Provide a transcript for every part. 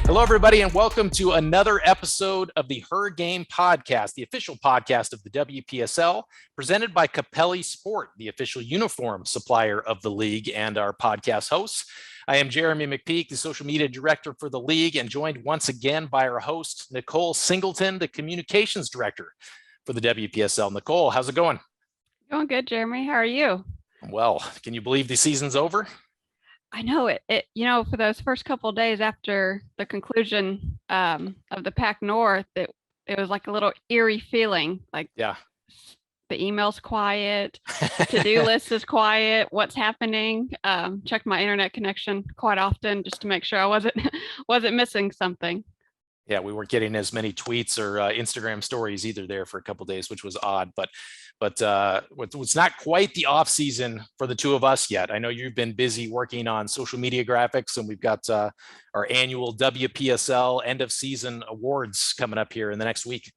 Hello, everybody, and welcome to another episode of the Her Game podcast, the official podcast of the WPSL, presented by Capelli Sport, the official uniform supplier of the league and our podcast hosts. I am Jeremy McPeak, the social media director for the league, and joined once again by our host, Nicole Singleton, the communications director for the WPSL. Nicole, how's it going? Going good, Jeremy. How are you? Well, can you believe the season's over? I know it. For those first couple of days after the conclusion of the Pac North, it was like a little eerie feeling. Like, yeah, the email's quiet, to-do list is quiet. What's happening? Check my internet connection quite often just to make sure I wasn't missing something. Yeah, we weren't getting as many tweets or Instagram stories either there for a couple of days, which was odd. But it's not quite the off season for the two of us yet. I know you've been busy working on social media graphics, and we've got our annual WPSL end of season awards coming up here in the next week.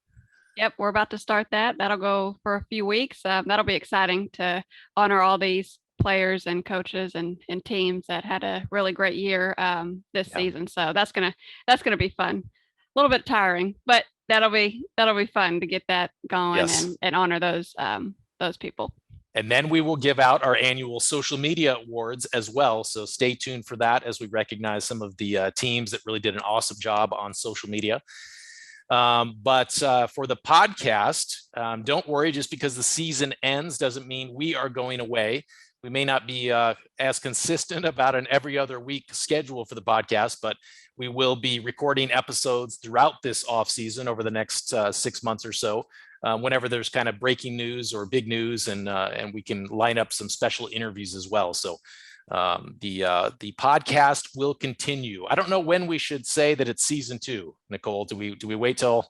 Yep, we're about to start that. That'll go for a few weeks. That'll be exciting to honor all these players and coaches and teams that had a really great year this season. So that's gonna be fun. A little bit tiring, but that'll be fun to get that going and honor those people. And then we will give out our annual social media awards as well. So stay tuned for that as we recognize some of the teams that really did an awesome job on social media. But for the podcast, don't worry, just because the season ends doesn't mean we are going away. We may not be as consistent about an every other week schedule for the podcast, but we will be recording episodes throughout this off season over the next 6 months or so, whenever there's kind of breaking news or big news, and we can line up some special interviews as well. So the podcast will continue. I don't know when we should say that it's season 2, Nicole. Do we wait till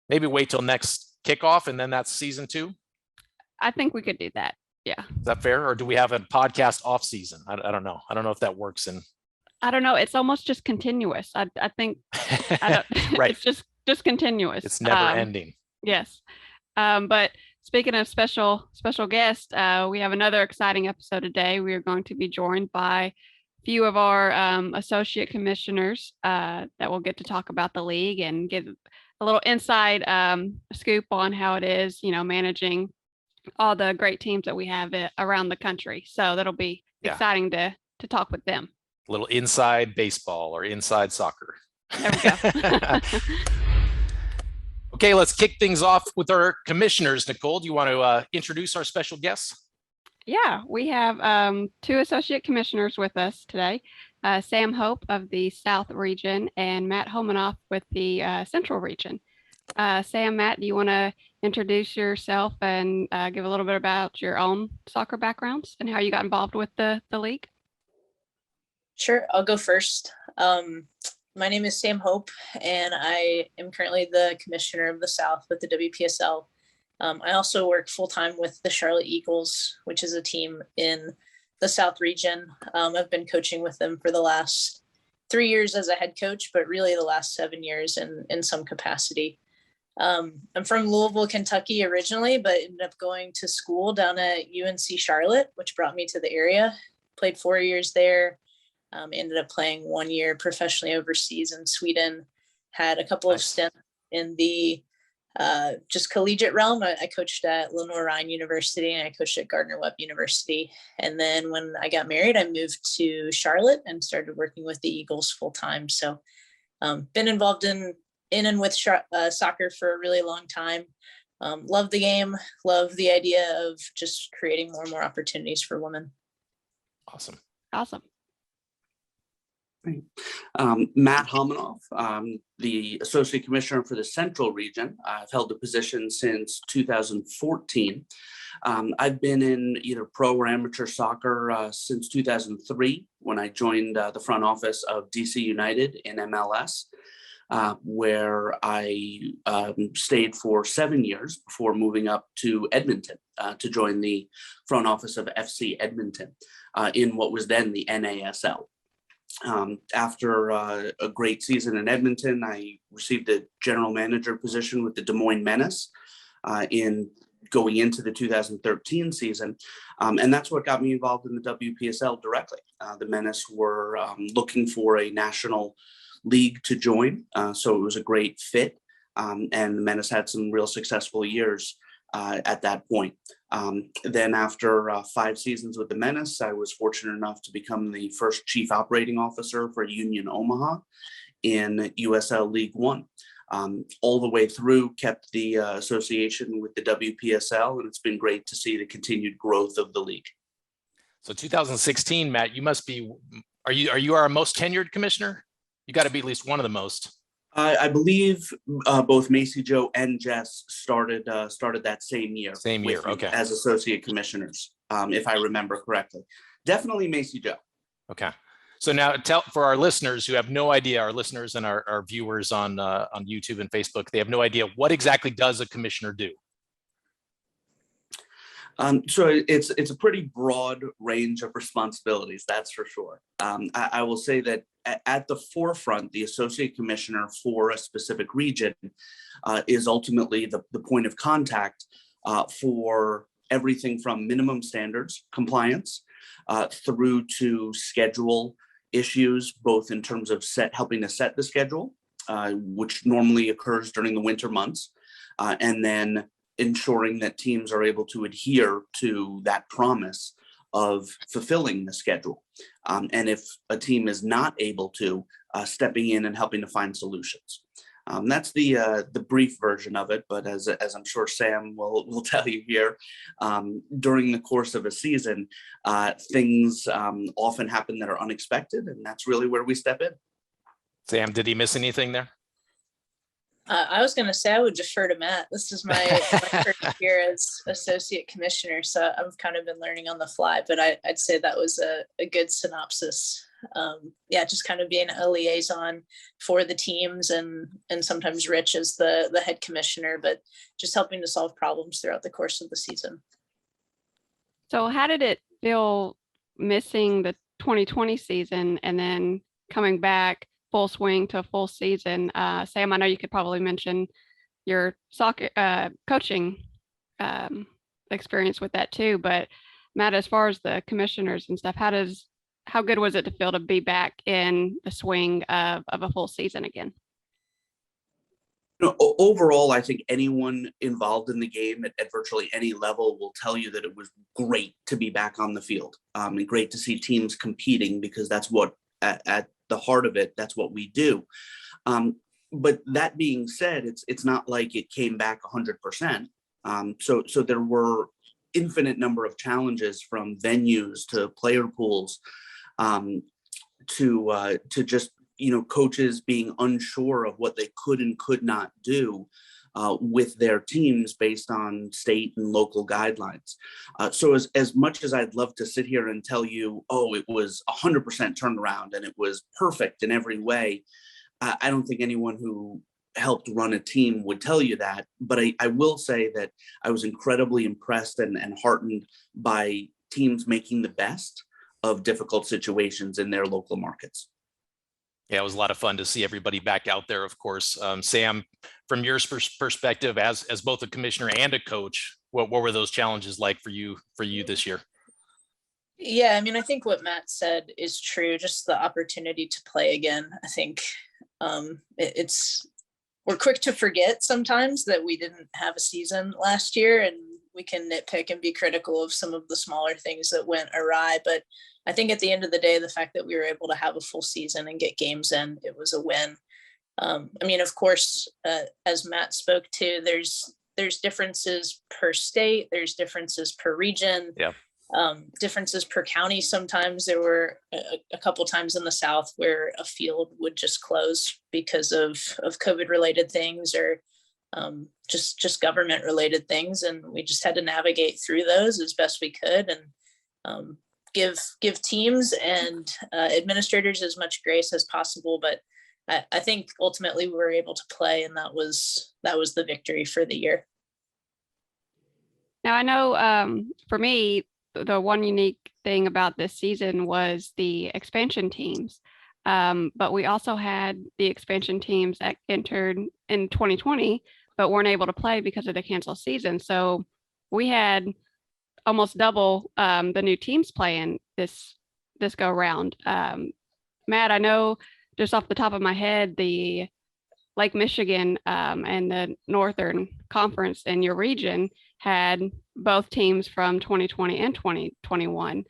next kickoff and then that's season 2? I think we could do that. Yeah. Is that fair? Or do we have a podcast off season? I don't know. I don't know if that works. I don't know. It's almost just continuous. I think right. It's just continuous. It's never ending. Yes. But speaking of special guests, we have another exciting episode today. We are going to be joined by a few of our associate commissioners that will get to talk about the league and give a little inside scoop on how it is, managing all the great teams that we have around the country. So that'll be exciting to talk with them. A little inside baseball or inside soccer. There we go. Okay, let's kick things off with our commissioners. Nicole, do you want to introduce our special guests? Yeah, we have 2 associate commissioners with us today, Sam Hope of the South region and Matt Homonoff with the Central region. Sam, Matt, do you want to introduce yourself and give a little bit about your own soccer backgrounds and how you got involved with the league? Sure, I'll go first. My name is Sam Hope, and I am currently the commissioner of the South with the WPSL. I also work full-time with the Charlotte Eagles, which is a team in the South region. I've been coaching with them for the last 3 years as a head coach, but really the last 7 years in some capacity. I'm from Louisville, Kentucky originally, but ended up going to school down at UNC Charlotte, which brought me to the area. Played 4 years there. Ended up playing 1 year professionally overseas in Sweden. Had a couple of stints in the just collegiate realm. I coached at Lenoir Rhine University and I coached at Gardner-Webb University. And then when I got married, I moved to Charlotte and started working with the Eagles full time. So been involved in and with soccer for a really long time. Love the game, love the idea of just creating more and more opportunities for women. Awesome. Matt Homonoff, the Associate Commissioner for the Central Region. I've held the position since 2014. I've been in either pro or amateur soccer since 2003 when I joined the front office of DC United in MLS, where I stayed for 7 years before moving up to Edmonton to join the front office of FC Edmonton in what was then the NASL. After a great season in Edmonton, I received a general manager position with the Des Moines Menace in going into the 2013 season. And that's what got me involved in the WPSL directly. The Menace were looking for a national league to join. So it was a great fit. And the Menace had some real successful years at that point. Then after 5 seasons with the Menace, I was fortunate enough to become the first chief operating officer for Union Omaha in USL League One. All the way through, kept the association with the WPSL, and it's been great to see the continued growth of the league. So 2016, Matt, you must be, are you our most tenured commissioner? You got to be at least one of the most. I believe both Macy Joe and Jess started that same year. Same year, okay. As associate commissioners, if I remember correctly. Definitely Macy Joe. Okay. So now tell for our listeners who have no idea, our listeners and our viewers on YouTube and Facebook, they have no idea, what exactly does a commissioner do? So it's a pretty broad range of responsibilities, that's for sure. I will say that at the forefront, the associate commissioner for a specific region is ultimately the point of contact for everything from minimum standards compliance through to schedule issues, both in terms of helping to set the schedule, which normally occurs during the winter months, and then ensuring that teams are able to adhere to that promise of fulfilling the schedule. And if a team is not able to, stepping in and helping to find solutions. That's the brief version of it, but as I'm sure Sam will tell you here, during the course of a season, things often happen that are unexpected, and that's really where we step in. Sam, did he miss anything there? I was going to say I would defer to Matt. This is my first year as associate commissioner, so I've kind of been learning on the fly, but I'd say that was a good synopsis. Yeah, just kind of being a liaison for the teams and sometimes Rich as the head commissioner, but just helping to solve problems throughout the course of the season. So how did it feel missing the 2020 season and then coming back full swing to a full season? Sam, I know you could probably mention your soccer coaching experience with that too, but Matt, as far as the commissioners and stuff, how good was it to feel to be back in the swing of a full season again? Overall, I think anyone involved in the game at virtually any level will tell you that it was great to be back on the field, and great to see teams competing, because that's what at the heart of it, that's what we do. But that being said, it's not like it came back 100%. So there were infinite number of challenges, from venues to player pools, to just coaches being unsure of what they could and could not do with their teams based on state and local guidelines. So as much as I'd love to sit here and tell you, oh, it was 100% turnaround and it was perfect in every way, I don't think anyone who helped run a team would tell you that. But I will say that I was incredibly impressed and heartened by teams making the best of difficult situations in their local markets. Yeah, it was a lot of fun to see everybody back out there, of course. Sam, from your perspective as both a commissioner and a coach, what were those challenges like for you this year? Yeah, I mean, I think what Matt said is true. Just the opportunity to play again. I think we're quick to forget sometimes that we didn't have a season last year, and we can nitpick and be critical of some of the smaller things that went awry. But I think at the end of the day, the fact that we were able to have a full season and get games in, it was a win. I mean, of course, as Matt spoke to, there's differences per state, there's differences per region, yeah, differences per county. Sometimes there were a couple times in the South where a field would just close because of COVID related things, or just government related things. And we just had to navigate through those as best we could, and give teams and administrators as much grace as possible. But I think ultimately we were able to play, and that was the victory for the year. Now, I know for me, the one unique thing about this season was the expansion teams. But we also had the expansion teams that entered in 2020, but weren't able to play because of the canceled season. So we had almost double the new teams playing this go round. Matt, I know just off the top of my head, the Lake Michigan and the Northern Conference in your region had both teams from 2020 and 2021.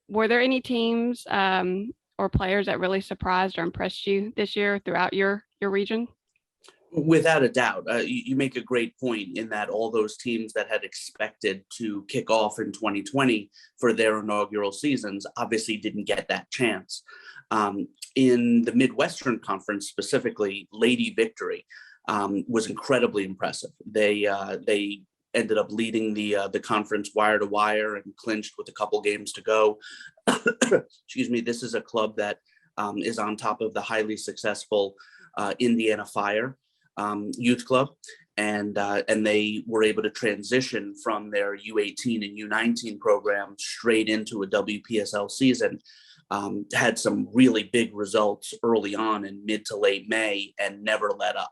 Were there any teams or players that really surprised or impressed you this year throughout your region? Without a doubt, you make a great point in that all those teams that had expected to kick off in 2020 for their inaugural seasons obviously didn't get that chance. In the Midwestern Conference specifically, Lady Victory was incredibly impressive. They ended up leading the conference wire to wire and clinched with a couple games to go. Excuse me. This is a club that is on top of the highly successful Indiana Fire youth club, and they were able to transition from their U18 and U19 program straight into a WPSL season. Had some really big results early on in mid to late May and never let up.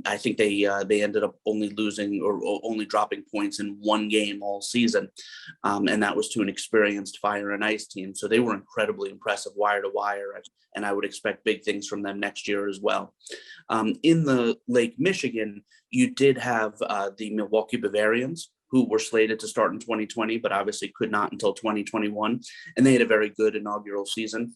I think they ended up only losing or only dropping points in one game all season, and that was to an experienced Fire and Ice team. So they were incredibly impressive wire to wire, and I would expect big things from them next year as well. In the Lake Michigan, you did have the Milwaukee Bavarians, who were slated to start in 2020, but obviously could not until 2021. And they had a very good inaugural season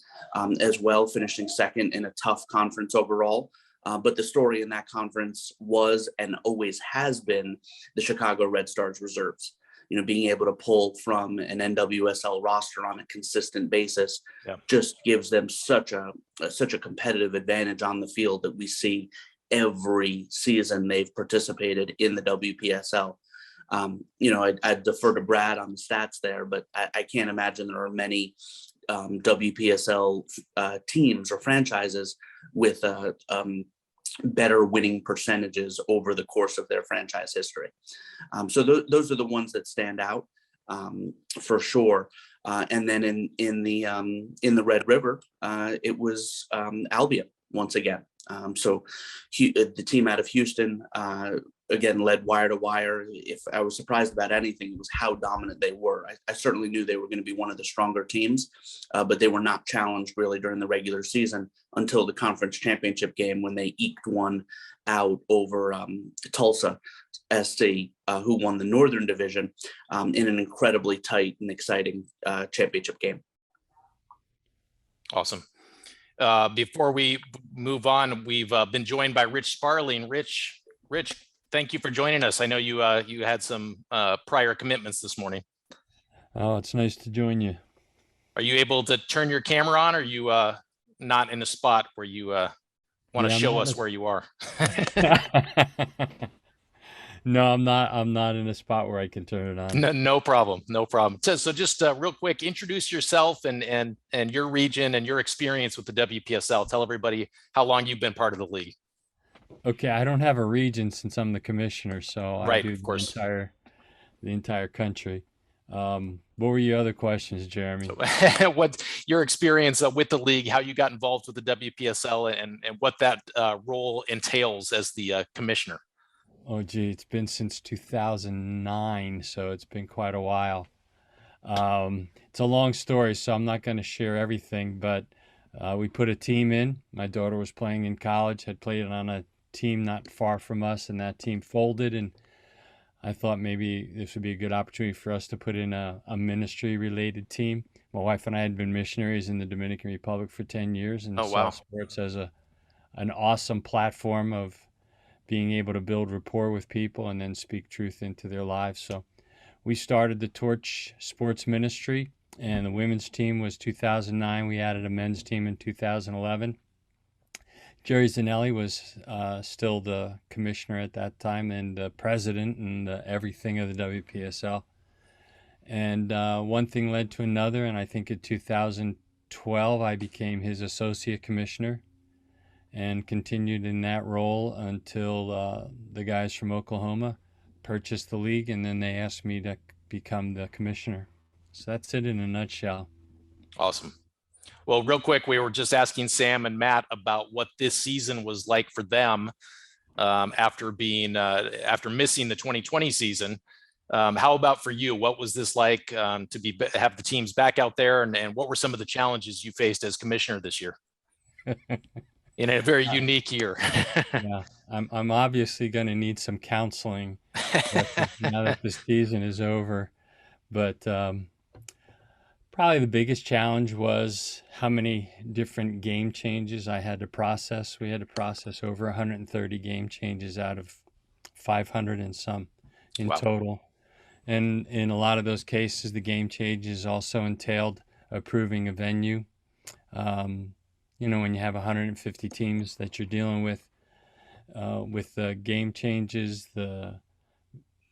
as well, finishing second in a tough conference overall. But the story in that conference was and always has been the Chicago Red Stars reserves. You know, being able to pull from an NWSL roster on a consistent basis just gives them such a competitive advantage on the field that we see every season they've participated in the WPSL. You know, I'd defer to Brad on the stats there, but I can't imagine there are many WPSL teams or franchises with better winning percentages over the course of their franchise history. So those are the ones that stand out for sure. And then in the Red River, it was Albion once again. So the team out of Houston, again, led wire to wire. If I was surprised about anything, it was how dominant they were. I certainly knew they were going to be one of the stronger teams, but they were not challenged really during the regular season until the conference championship game when they eked one out over Tulsa SC, who won the Northern Division in an incredibly tight and exciting championship game. Awesome. Before we move on, we've been joined by Rich Sparling. Rich, thank you for joining us. I know you had some prior commitments this morning. Oh, it's nice to join you. Are you able to turn your camera on, or are you not in a spot where you want to show us where you are? No, I'm not. I'm not in a spot where I can turn it on. No problem. No problem. So just real quick, introduce yourself and your region and your experience with the WPSL. Tell everybody how long you've been part of the league. Okay, I don't have a region since I'm the commissioner, so right, I do of course. the entire country. What were your other questions, Jeremy? So, what's your experience with the league, how you got involved with the WPSL, and what that role entails as the commissioner? Oh, gee, it's been since 2009, so it's been quite a while. It's a long story, so I'm not going to share everything, but we put a team in. My daughter was playing in college, had played on a team not far from us, and that team folded, and I thought maybe this would be a good opportunity for us to put in a ministry-related team. My wife and I had been missionaries in the Dominican Republic for 10 years, and saw sports as an awesome platform of being able to build rapport with people and then speak truth into their lives. So we started the Torch Sports Ministry, and the women's team was 2009. We added a men's team in 2011. Jerry Zanelli was still the commissioner at that time and the president and everything of the WPSL. And one thing led to another, and I think in 2012 I became his associate commissioner and continued in that role until the guys from Oklahoma purchased the league, and then they asked me to become the commissioner. So that's it in a nutshell. Awesome. Well, real quick, we were just asking Sam and Matt about what this season was like for them after missing the 2020 season. How about for you? What was this like to have the teams back out there, and what were some of the challenges you faced as commissioner this year? in a very unique year. Yeah, I'm obviously going to need some counseling now that the season is over. But probably the biggest challenge was how many different game changes I had to process. We had to process over 130 game changes out of 500 and some in Wow. total. And in a lot of those cases, the game changes also entailed approving a venue. When you have 150 teams that you're dealing with the game changes, the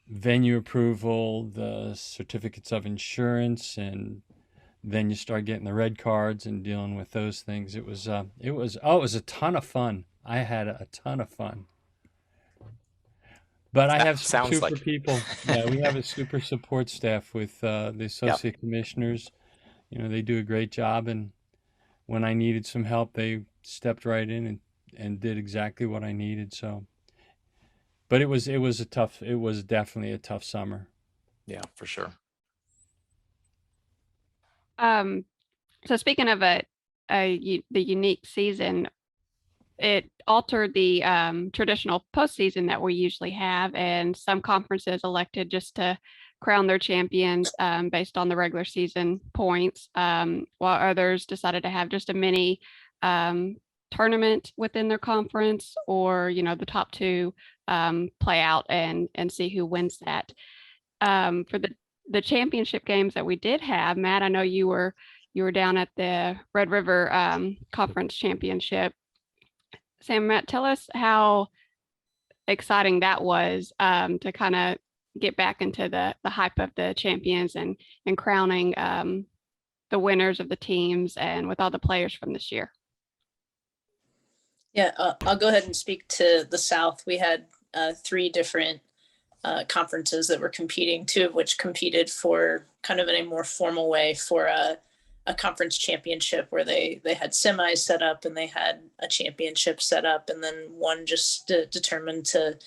venue approval, the certificates of insurance, and then you start getting the red cards and dealing with those things. It was a ton of fun. I had a ton of fun. But I have some Sounds super like people. Yeah, we have a super support staff with the associate commissioners. They do a great job, and when I needed some help, they stepped right in and did exactly what I needed. So, but it was definitely a tough summer. Yeah, for sure. So speaking of the unique season, it altered the traditional postseason that we usually have, and some conferences elected just to crown their champions based on the regular season points, while others decided to have just a mini tournament within their conference, or the top two play out and see who wins that. For the championship games that we did have, Matt, I know you were down at the Red River Conference Championship. Sam, Matt, tell us how exciting that was to kind of get back into the hype of the champions and crowning the winners of the teams and with all the players from this year. Yeah, I'll go ahead and speak to the South. We had 3 different conferences that were competing, 2 of which competed for kind of in a more formal way for a conference championship, where they had semis set up and they had a championship set up, and then one just determined to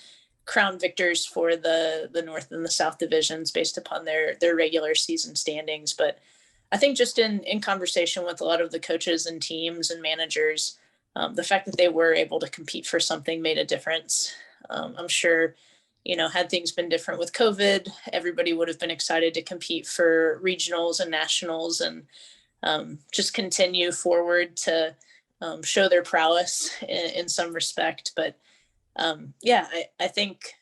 crown victors for the North and the South divisions based upon their regular season standings. But I think just in conversation with a lot of the coaches and teams and managers, the fact that they were able to compete for something made a difference. I'm sure, had things been different with COVID, everybody would have been excited to compete for regionals and nationals and just continue forward to show their prowess in some respect. But I think,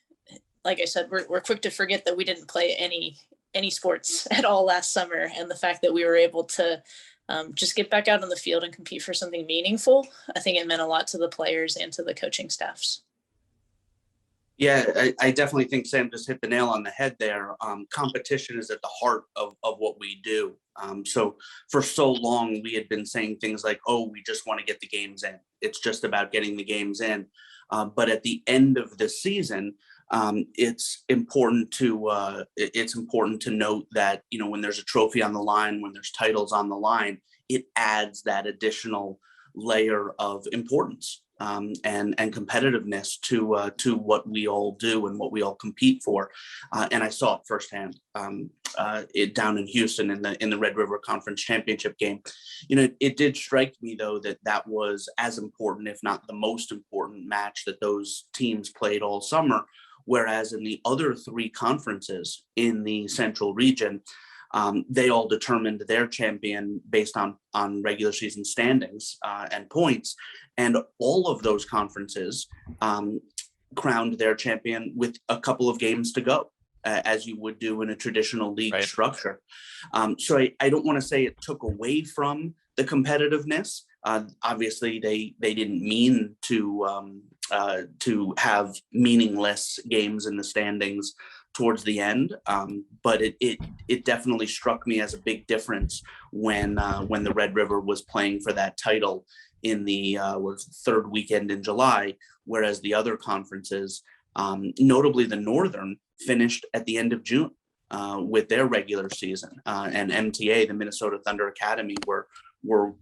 like I said, we're quick to forget that we didn't play any sports at all last summer, and the fact that we were able to just get back out on the field and compete for something meaningful, I think it meant a lot to the players and to the coaching staffs. Yeah, I definitely think Sam just hit the nail on the head there. Competition is at the heart of what we do. So for so long, we had been saying things like, oh, we just want to get the games in. It's just about getting the games in. But at the end of the season, it's important to note that, when there's a trophy on the line, when there's titles on the line, it adds that additional layer of importance and competitiveness to what we all do and what we all compete for. And I saw it firsthand down in Houston in the Red River Conference Championship game. It did strike me, though, that was as important, if not the most important match that those teams played all summer. Whereas in the other 3 conferences in the Central region, they all determined their champion based on regular season standings and points. And all of those conferences crowned their champion with a couple of games to go, as you would do in a traditional league structure. So I don't want to say it took away from the competitiveness. Obviously, they didn't mean to have meaningless games in the standings towards the end, but it definitely struck me as a big difference when the Red River was playing for that title in the third weekend in July, whereas the other conferences, notably the Northern, finished at the end of June with their regular season, and MTA, the Minnesota Thunder Academy, were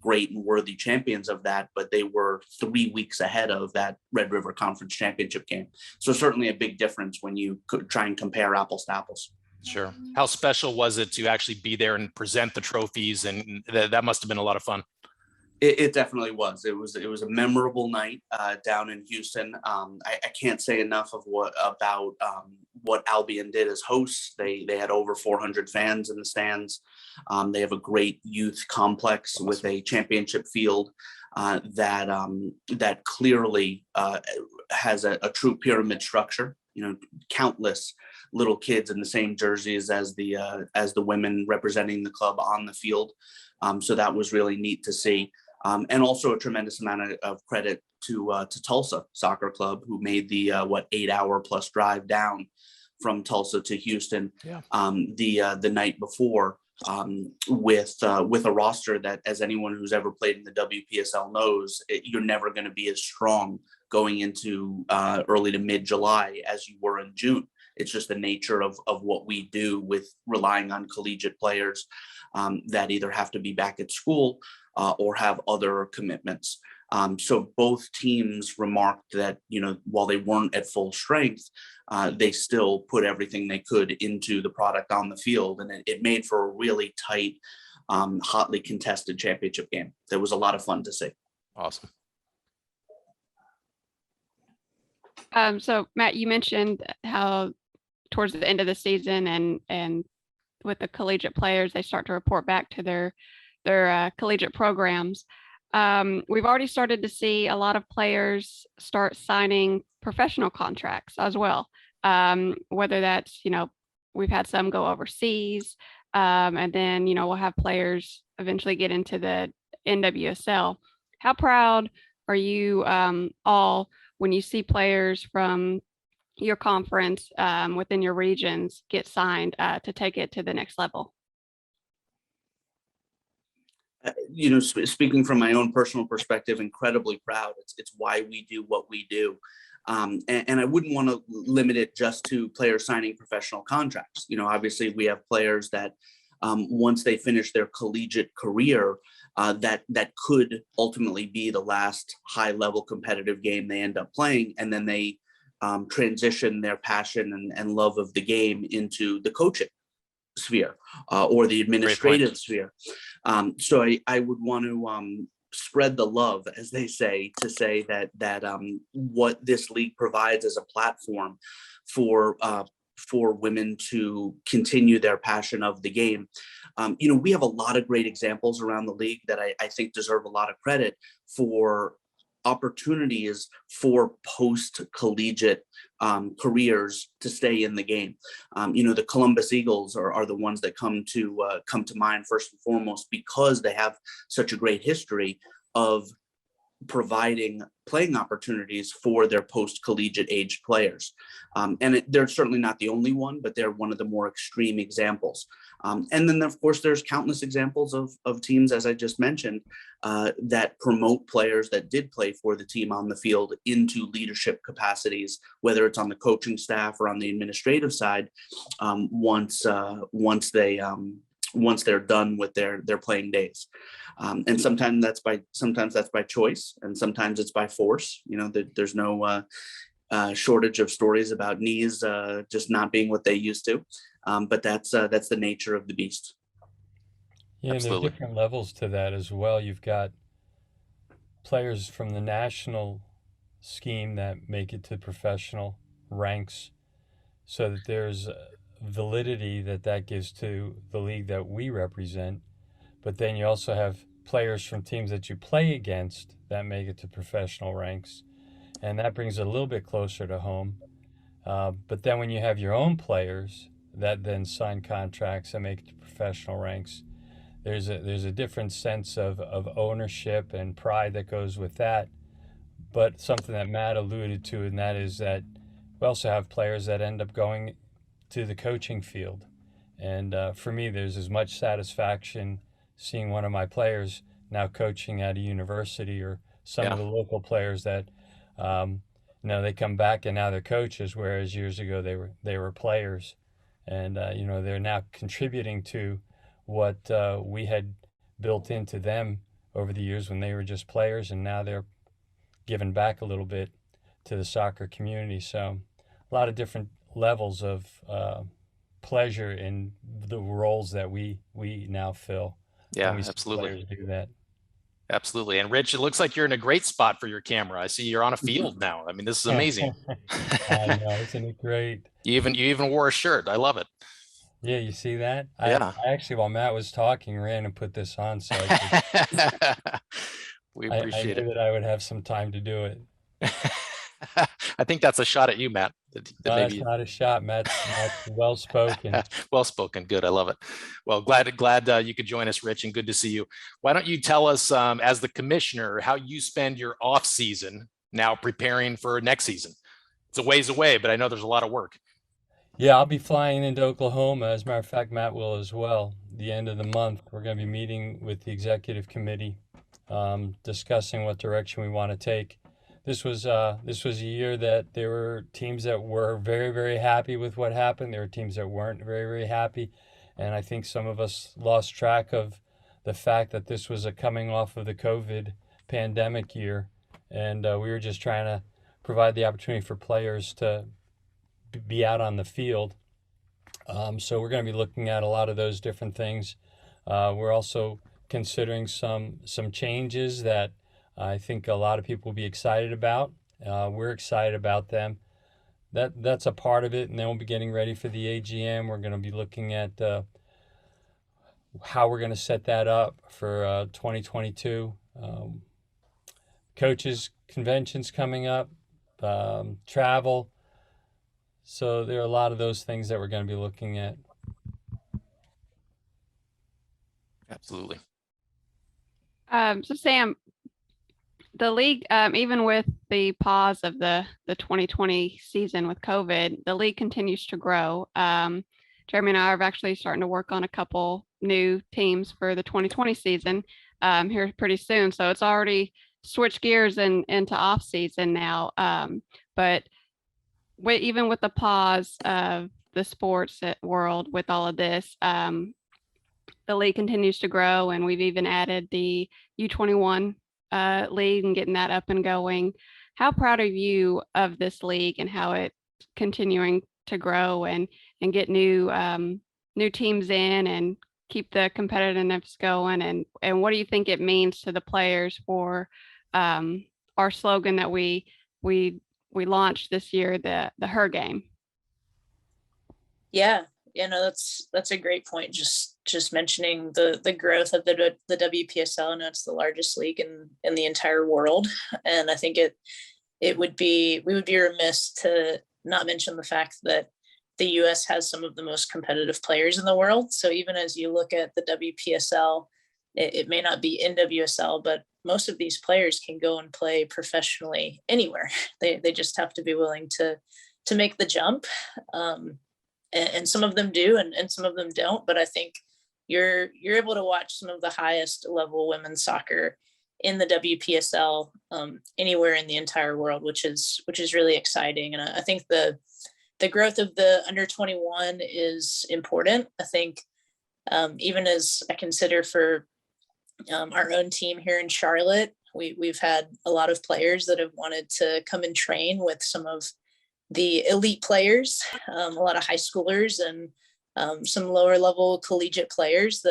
great and worthy champions of that, but they were 3 weeks ahead of that Red River Conference Championship game. So certainly a big difference when you could try and compare apples to apples. Sure. How special was it to actually be there and present the trophies? And that must have been a lot of fun. It definitely was. It was a memorable night down in Houston. I can't say enough of what Albion did as hosts. They had over 400 fans in the stands. They have a great youth complex with a championship field that clearly has a true pyramid structure. Countless little kids in the same jerseys as the women representing the club on the field. So that was really neat to see. And also a tremendous amount of credit to Tulsa Soccer Club, who made the 8-hour plus drive down from Tulsa to Houston the night before, with a roster that, as anyone who's ever played in the WPSL knows, you're never going to be as strong going into early to mid-July as you were in June. It's just the nature of what we do with relying on collegiate players that either have to be back at school or have other commitments. So both teams remarked that, while they weren't at full strength, they still put everything they could into the product on the field. And it made for a really tight, hotly contested championship game. That was a lot of fun to see. Awesome. So Matt, you mentioned how towards the end of the season and with the collegiate players, they start to report back to their collegiate programs. We've already started to see a lot of players start signing professional contracts as well. Whether that's, we've had some go overseas, and then, we'll have players eventually get into the NWSL. How proud are you all when you see players from your conference within your regions get signed to take it to the next level? Speaking from my own personal perspective, incredibly proud. It's why we do what we do. And I wouldn't want to limit it just to players signing professional contracts. Obviously we have players that once they finish their collegiate career, that could ultimately be the last high level competitive game they end up playing. And then they transition their passion and love of the game into the coaching sphere or the administrative sphere. So I would want to spread the love, as they say, to say that what this league provides as a platform for women to continue their passion of the game. We have a lot of great examples around the league that I think deserve a lot of credit for opportunities for post-collegiate careers to stay in the game. The Columbus Eagles are the ones that come to mind first and foremost, because they have such a great history of providing playing opportunities for their post-collegiate age players. And they're certainly not the only one, but they're one of the more extreme examples. And then, of course, there's countless examples of teams, as I just mentioned, that promote players that did play for the team on the field into leadership capacities, whether it's on the coaching staff or on the administrative side, once they're done with their playing days. And sometimes that's by choice, and sometimes it's by force. There's no shortage of stories about knees just not being what they used to. But that's the nature of the beast. Yeah, and there's Absolutely. different levels to that as well. You've got players from the national scheme that make it to professional ranks, so that there's validity that gives to the league that we represent. But then you also have players from teams that you play against that make it to professional ranks, and that brings it a little bit closer to home. But then when you have your own players that then sign contracts and make it to professional ranks, there's a different sense of ownership and pride that goes with that. But something that Matt alluded to, and that is that we also have players that end up going to the coaching field. And for me, there's as much satisfaction seeing one of my players now coaching at a university, or some of the local players that they come back and now they're coaches, whereas years ago they were players. And they're now contributing to what we had built into them over the years when they were just players, and now they're giving back a little bit to the soccer community. So a lot of different levels of pleasure in the roles that we now fill. Yeah, when we see absolutely. players do that. Absolutely. And Rich, it looks like you're in a great spot for your camera. I see you're on a field now. I mean, this is amazing. I know, isn't it great? You even wore a shirt. I love it. Yeah, you see that? Yeah. I actually, while Matt was talking, ran and put this on, so We I appreciate knew that I would have some time to do it. it. I think that's a shot at you, Matt. That No, that's maybe not a shot, Matt's well spoken. well spoken. Good. I love it. Well, glad you could join us, Rich, and good to see you. Why don't you tell us, as the commissioner, how you spend your off season now preparing for next season? It's a ways away, but I know there's a lot of work. Yeah, I'll be flying into Oklahoma. As a matter of fact, Matt will as well. The end of the month, we're going to be meeting with the executive committee, discussing what direction we want to take. This was a year that there were teams that were very, very happy with what happened. There were teams that weren't very, very happy, and I think some of us lost track of the fact that this was a coming off of the COVID pandemic year, and we were just trying to provide the opportunity for players to be out on the field. So we're going to be looking at a lot of those different things. We're also considering some changes that I think a lot of people will be excited about. We're excited about them. That's a part of it, and then we'll be getting ready for the AGM. We're going to be looking at how we're going to set that up for 2022. Coaches conventions coming up, travel. So there are a lot of those things that we're going to be looking at. Absolutely. So Sam, the league, even with the pause of the 2020 season with COVID, the league continues to grow. Jeremy and I are actually starting to work on a couple new teams for the 2020 season here pretty soon. So it's already switched gears into off season now. But even with the pause of the sports world with all of this, the league continues to grow, and we've even added the U21 league and getting that up and going. How proud are you of this league and how it's continuing to grow and get new teams in and keep the competitiveness going? And what do you think it means to the players for our slogan that we launched this year, the Her Game? Yeah, no, that's a great point. Just mentioning the growth of the WPSL, and it's the largest league in the entire world. And I think we would be remiss to not mention the fact that the US has some of the most competitive players in the world. So even as you look at the WPSL, it may not be NWSL, but most of these players can go and play professionally anywhere. They just have to be willing to make the jump. And some of them do, and some of them don't. But I think you're able to watch some of the highest level women's soccer in the WPSL anywhere in the entire world, which is really exciting. And I think the growth of the under 21 is important. I think even as I consider for our own team here in Charlotte, we've had a lot of players that have wanted to come and train with some of the elite players, a lot of high schoolers and some lower level collegiate players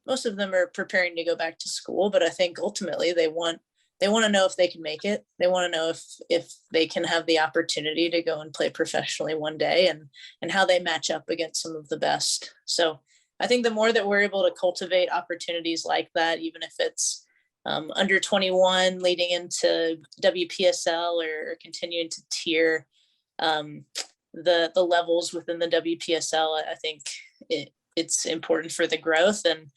most of them are preparing to go back to school. But I think ultimately they want to know if they can make it. They want to know if they can have the opportunity to go and play professionally one day, and how they match up against some of the best. So I think the more that we're able to cultivate opportunities like that, even if it's under 21 leading into WPSL or continuing to tier the levels within the WPSL, I think it's important for the growth. And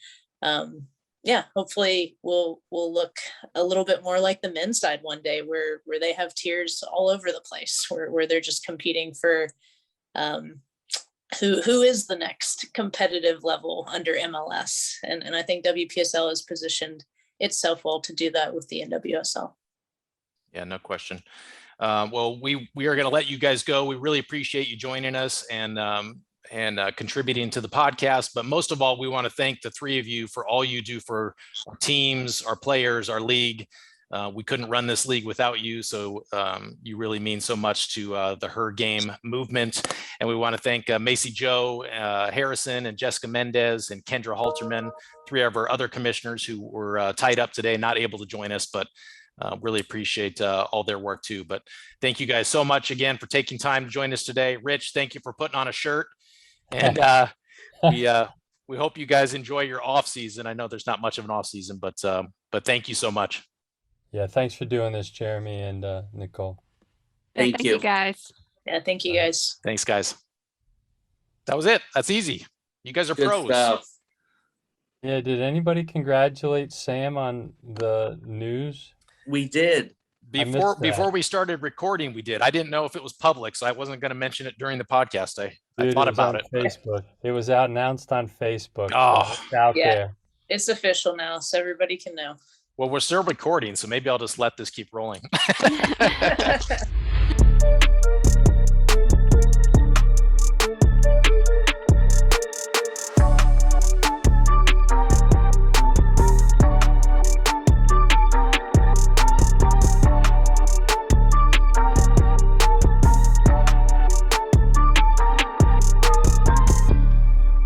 hopefully we'll look a little bit more like the men's side one day, where they have tiers all over the place, where they're just competing for who is the next competitive level under MLS. And I think WPSL has positioned itself well to do that with the NWSL. Yeah, no question. Well, we are going to let you guys go. We really appreciate you joining us and contributing to the podcast. But most of all, we want to thank the three of you for all you do for our teams, our players, our league. We couldn't run this league without you, so you really mean so much to the Her Game movement. And we want to thank Macy Joe Harrison and Jessica Mendez and Kendra Halterman, 3 of our other commissioners who were tied up today, not able to join us, but really appreciate all their work too. But thank you guys so much again for taking time to join us today. Rich, thank you for putting on a shirt. And we hope you guys enjoy your off season. I know there's not much of an off season, but thank you so much. Yeah, thanks for doing this, Jeremy and Nicole. Thank you. guys. Yeah, thank you guys. Thanks, guys. That was it. That's easy. You guys are Good pros. stuff. Yeah, did anybody congratulate Sam on the news? We did. Before we started recording, we did. I didn't know if it was public, so I wasn't going to mention it during the podcast. I thought about it. Facebook. It was announced on Facebook. Oh, so it's out there. It's official now, so everybody can know. Well, we're still recording, so maybe I'll just let this keep rolling.